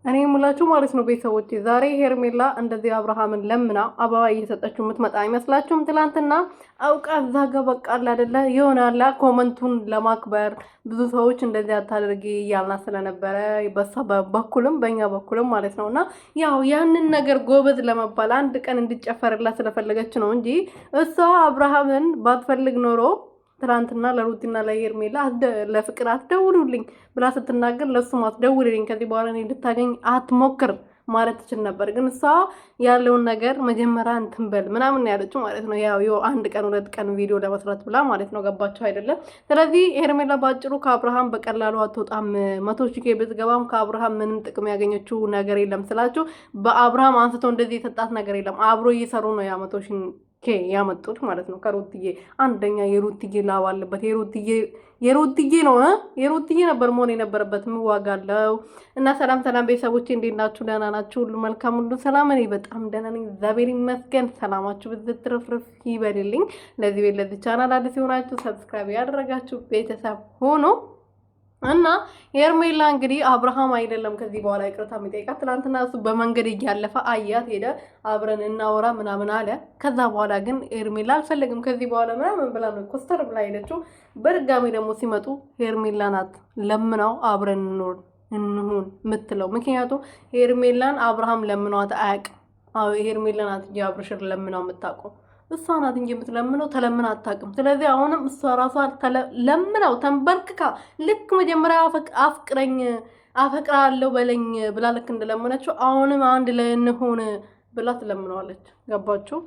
እኔ ሙላችሁ ማለት ነው ቤተሰቦቼ ዛሬ ሄርሜላ እንደዚህ አብርሃምን ለምና አበባ እየሰጠችው የምትመጣ አይመስላችሁም? ትላንትና አውቃ እዛ ጋ በቃል አይደለ ይሆናላ ኮመንቱን ለማክበር ብዙ ሰዎች እንደዚህ አታደርጊ እያልና ስለነበረ በሷ በኩልም በእኛ በኩልም ማለት ነው። እና ያው ያንን ነገር ጎበዝ ለመባል አንድ ቀን እንዲጨፈርላት ስለፈለገች ነው እንጂ እሷ አብርሃምን ባትፈልግ ኖሮ ትናንትና ለሩቲና ለሄርሜላ ለፍቅር አትደውሉልኝ ብላ ስትናገር ለሱም አትደውልልኝ ከዚህ በኋላ እኔ ልታገኝ አትሞክር ማለት ትችል ነበር። ግን እሷ ያለውን ነገር መጀመሪያ እንትን በል ምናምን ያለችው ማለት ነው። ያው አንድ ቀን ሁለት ቀን ቪዲዮ ለመስራት ብላ ማለት ነው። ገባችሁ አይደለም? ስለዚህ ሄርሜላ ባጭሩ ከአብርሃም በቀላሉ አትወጣም። 100,000 ብትገባም ከአብርሃም ምንም ጥቅም ያገኘችው ነገር የለም ስላችሁ በአብርሃም አንስቶ እንደዚህ የተጣት ነገር የለም። አብሮ እየሰሩ ነው ያ 100,000 ያመጡት ማለት ነው። ከሩትዬ አንደኛ የሩትዬ ላብ አለበት። የሩትዬ ነው የሩትዬ ነበር መሆን የነበረበት። ምዋጋለው እና ሰላም ቤተሰቦቼ እንዴት ናችሁ? ደህና ናችሁ? ሁሉ መልካም ሁሉ ሰላም። እኔ በጣም ደህና ነኝ፣ እግዚአብሔር ይመስገን። ሰላማችሁ ብዝትርፍርፍ ይበልልኝ። ለዚህ ቤት ለዚህ ቻናል አዲስ የሆናችሁ ሰብስክራይብ ያደረጋችሁ ቤተሰብ ሆኖ እና ሄርሜላ እንግዲህ አብርሃም አይደለም ከዚህ በኋላ ይቅርታ የሚጠይቃት። ትናንትና እሱ በመንገድ እያለፈ አያት ሄደ፣ አብረን እናወራ ምናምን አለ። ከዛ በኋላ ግን ሄርሜላ አልፈለግም ከዚህ በኋላ ምናምን ብላ ነው ኮስተር ብላ ሄደችው። በድጋሚ ደግሞ ሲመጡ ሄርሜላ ናት ለምናው አብረን እንሁን ምትለው። ምክንያቱም ሄርሜላን አብርሃም ለምኗት አያውቅም። ሄርሜላ ናት እንጂ አብርሽን ለምናው የምታውቀው እሷ ናት እንጂ የምትለምነው ተለምና አታውቅም። ስለዚህ አሁንም እሷ ራሷ ለምናው ተንበርክካ ልክ መጀመሪያ አፈቅራለሁ በለኝ ብላ ልክ እንደለመነችው አሁንም አንድ ላይ እንሆን ብላ ትለምነዋለች። ገባችሁ?